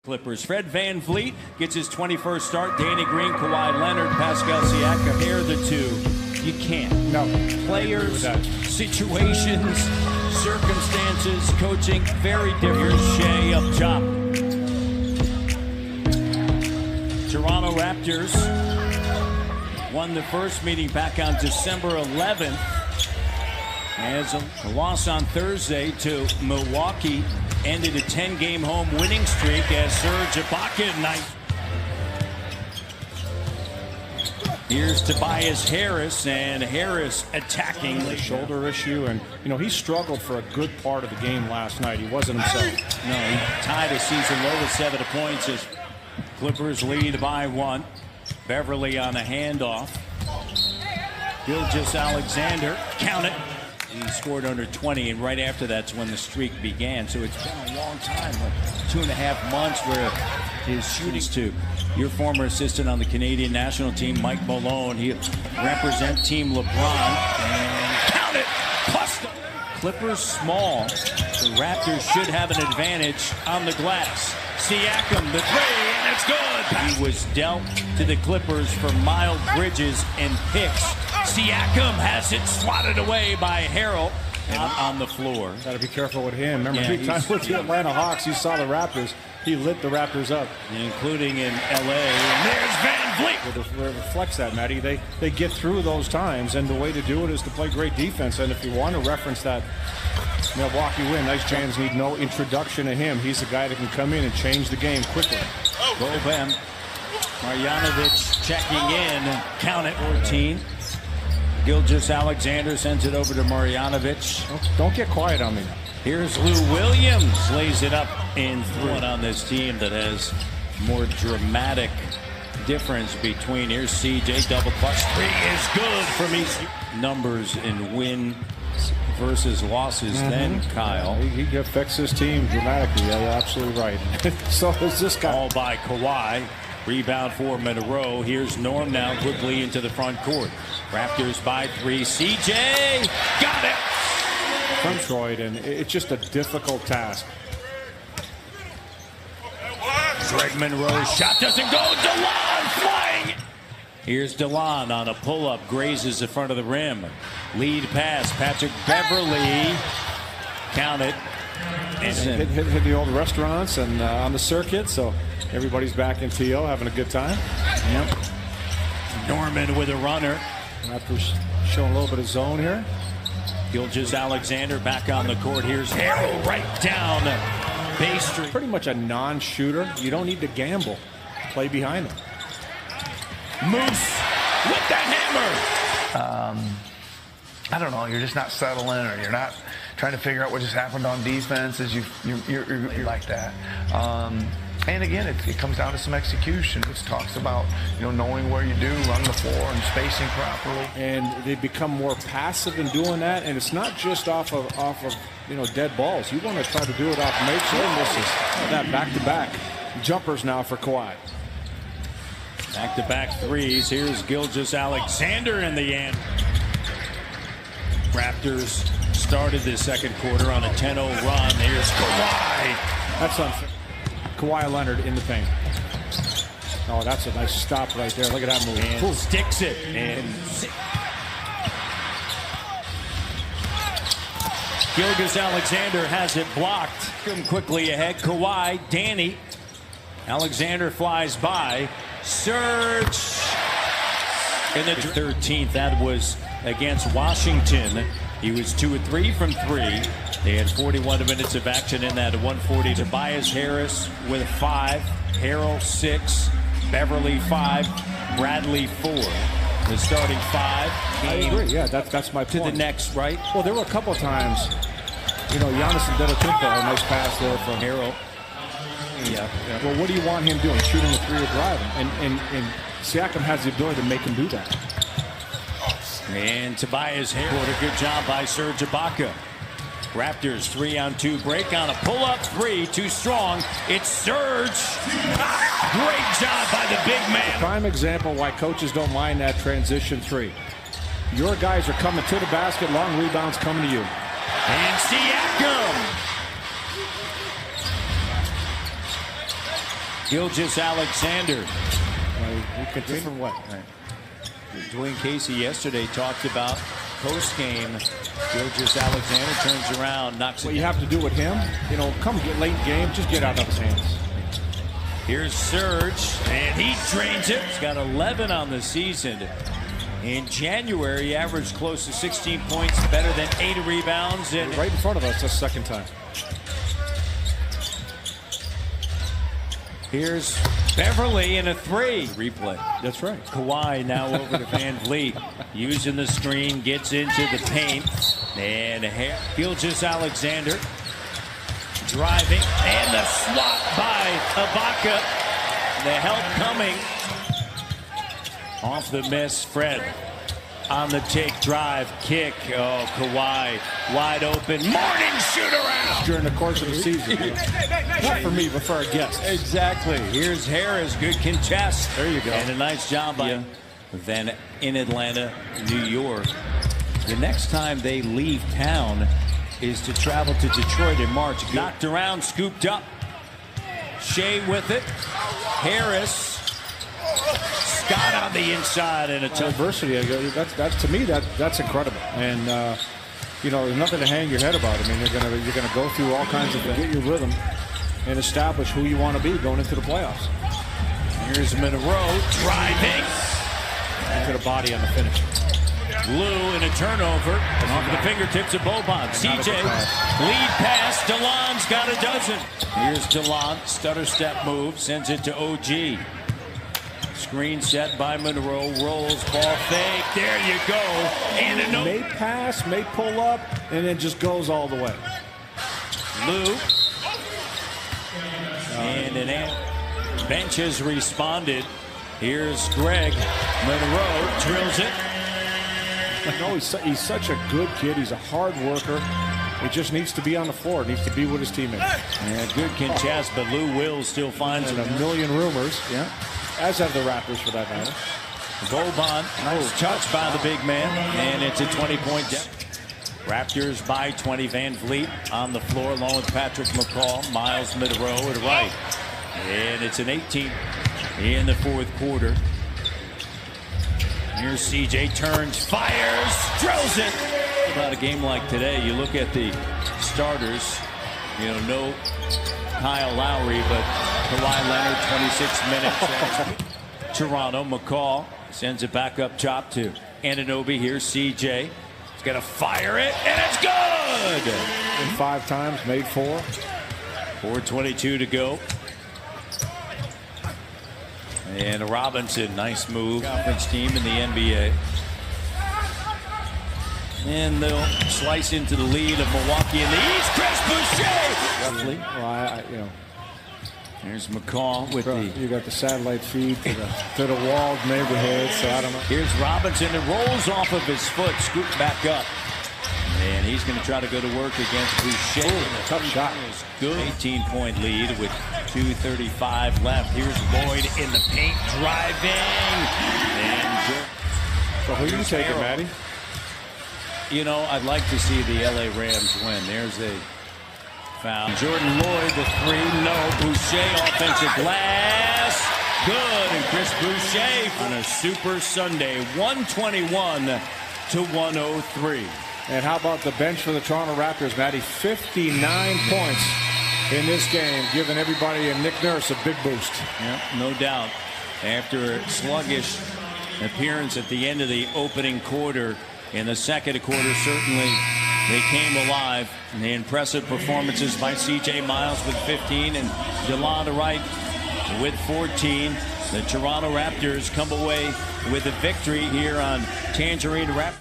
Clippers. Fred VanVleet gets his 21st start. Danny Green, Kawhi Leonard, Pascal Siakam. They're the two. You can't. No. Players, situations, circumstances, coaching, very different. Here's Shea up top. Toronto Raptors won the first meeting back on December 11th. As a loss on Thursday to Milwaukee ended a 10-game home winning streak as Serge Ibaka night. Here's Tobias Harris, and Harris attacking the shoulder issue, and he struggled for a good part of the game last night. He wasn't himself. No, he tied a season low with 7 points as Clippers lead by 1. Beverly on a handoff. Gilgeous-Alexander, count it. He scored under 20, and right after that's when the streak began. So it's been a long time, like 2.5 months, where his shooting's to. Your former assistant on the Canadian national team, Mike Malone, he represent Team LeBron, and count it, plus the Clippers small. The Raptors should have an advantage on the glass. Siakam, the three, and it's good. He was dealt to the Clippers for Miles Bridges and picks. Siakam has it swatted away by Harrell on the floor. Got to be careful with him. Remember, big time with the Atlanta Hawks, you saw the Raptors. He lit the Raptors up. Including in L.A. And there's VanVleet. It reflects that, Matty. They get through those times, and the way to do it is to play great defense. And if you want to reference that Milwaukee win, nice fans need no introduction to him. He's the guy that can come in and change the game quickly. Boban Marjanovic checking in. Count it, 14. Gilgeous-Alexander sends it over to Marjanovic. Don't get quiet on me. Here's Lou Williams, lays it up in 3 on this team that has more dramatic difference between. Here's CJ, double clutch 3 is good from East. Numbers in win versus losses then, Kyle. He affects his team dramatically. Yeah, you're absolutely right. So is this guy. All by Kawhi. Rebound for him in a row. Here's Norm now quickly into the front court. Raptors by 3. CJ got it. From Detroit, and it's just a difficult task. Greg Monroe's shot doesn't go. DeLon flying. Here's DeLon on a pull-up, grazes the front of the rim. Lead pass, Patrick Beverly. Count it. And hit the old restaurants and on the circuit, so everybody's back in TO having a good time. Yep. Norman with a runner. Raptors showing a little bit of zone here. Gilgeous-Alexander back on the court. Here's Harrell right down Bay Street. Pretty much a non-shooter. You don't need to gamble. Play behind him. Moose with the hammer. I don't know. You're just not settling, or you're not trying to figure out what just happened on defense. You're like that. And again, it comes down to some execution. It talks about knowing where you do, run the floor, and spacing properly. And they become more passive in doing that. And it's not just off of dead balls. You want to try to do it off makes or misses. That back-to-back jumpers now for Kawhi. Back-to-back threes. Here's Gilgeous-Alexander in the end. Raptors started the second quarter on a 10-0 run. Here's Kawhi. That's unfair. Kawhi Leonard in the paint. Oh, that's a nice stop right there. Look at that move. And sticks it. And Gilgeous-Alexander has it blocked. Come quickly ahead. Kawhi, Danny. Alexander flies by. Serge in the 13th. That was against Washington. He was 2 of 3 from 3. They had 41 minutes of action in that 140. Tobias Harris with 5. Harrell 6. Beverly 5. Bradley 4. The starting 5. I agree. Yeah, that's my point. To the next, right? Well, there were a couple of times, Giannis Antetokounmpo, a nice pass there from Harrell. Yeah. Well, what do you want him doing? Shooting a 3 or driving? And Siakam has the ability to make him do that. And Tobias Harris, a good job by Serge Ibaka. Raptors 3-on-2 break on a pull-up 3, too strong. It's Serge. Great job by the big man. Prime example why coaches don't mind that transition 3. Your guys are coming to the basket, long rebounds coming to you. And Siakam Gilgeous-Alexander. We continue from what? Dwayne Casey yesterday talked about post-game. Gilgeous-Alexander turns around, knocks What it. you have to do with him, come get late game, just get out of his hands. Here's Serge, and he drains it. He's got 11 on the season. In January, he averaged close to 16 points, better than 8 rebounds. And Right in front of us the second time. here's Beverly in a 3. Replay. That's right. Kawhi now over to Van Vliet. Using the screen, gets into the paint. And Gilgeous-Alexander driving. And the swat by Ibaka. The help coming. Off the miss, Fred. On the take, drive, kick. Oh, Kawhi wide open. Morning shoot-around. During the course of the season. Not for me, but for our guests. Exactly. Here's Harris. Good contest. There you go. And a nice job by then in Atlanta, New York. The next time they leave town is to travel to Detroit in March. Knocked around, scooped up. Shea with it. Harris. Scott on the inside and a tough. Adversity, that's to me that's incredible, and there's nothing to hang your head about. I mean, you're gonna go through all kinds of things, get your rhythm, and establish who you want to be going into the playoffs. Here's Monroe driving Into the body on the finish. Lou in a turnover off the fingertips of Boban. CJ lead pass. DeLon's got a dozen. Here's DeLon, stutter step move, sends it to OG. Screen set by Monroe, rolls, ball fake. There you go. And a no. May pass, may pull up, and then just goes all the way. Lou. And an bench has responded. Here's Greg. Monroe drills it. No, he's such a good kid. He's a hard worker. He just needs to be on the floor. Needs to be with his teammates. And good contest, but Lou Will still finds And it. a million rumors. Yeah. As have the Raptors, for that matter. Boban, nice touch by the big man, and it's a 20-point deficit. Raptors by 20. Van Vliet on the floor along with Patrick McCall. Miles Monroe at right. And it's an 18 in the fourth quarter. Here's CJ, turns, fires, drills it. About a game like today, you look at the starters, no Kyle Lowry, but Kawhi Leonard, 26 minutes. Toronto, McCall sends it back up top to Anunoby. Here's CJ. He's going to fire it, and it's good! And 5 times, made 4. 4:22 to go. And Robinson, nice move. Conference team in the NBA. And they'll slice into the lead of Milwaukee in the East. Chris Boucher! Roughly. Well, There's McCall with the. You got the satellite feed to the walled neighborhood, so I don't know. Here's Robinson. It rolls off of his foot, scooped back up. And he's going to try to go to work against Boucher. Ooh, tough shot. Good 18-point lead with 2:35 left. Here's Lloyd in the paint, driving. And good. So who you taking, Matty? I'd like to see the LA Rams win. There's a foul. Jordan Lloyd, the 3, no. Boucher, offensive glass. Good. And Chris Boucher on a Super Sunday, 121 to 103. And how about the bench for the Toronto Raptors, Matty? 59 points in this game, giving everybody and Nick Nurse a big boost. Yeah, no doubt. After a sluggish appearance at the end of the opening quarter, in the second quarter, certainly they came alive. And the impressive performances by C.J. Miles with 15 and DeLon Wright with 14. The Toronto Raptors come away with a victory here on Tangerine Raptors.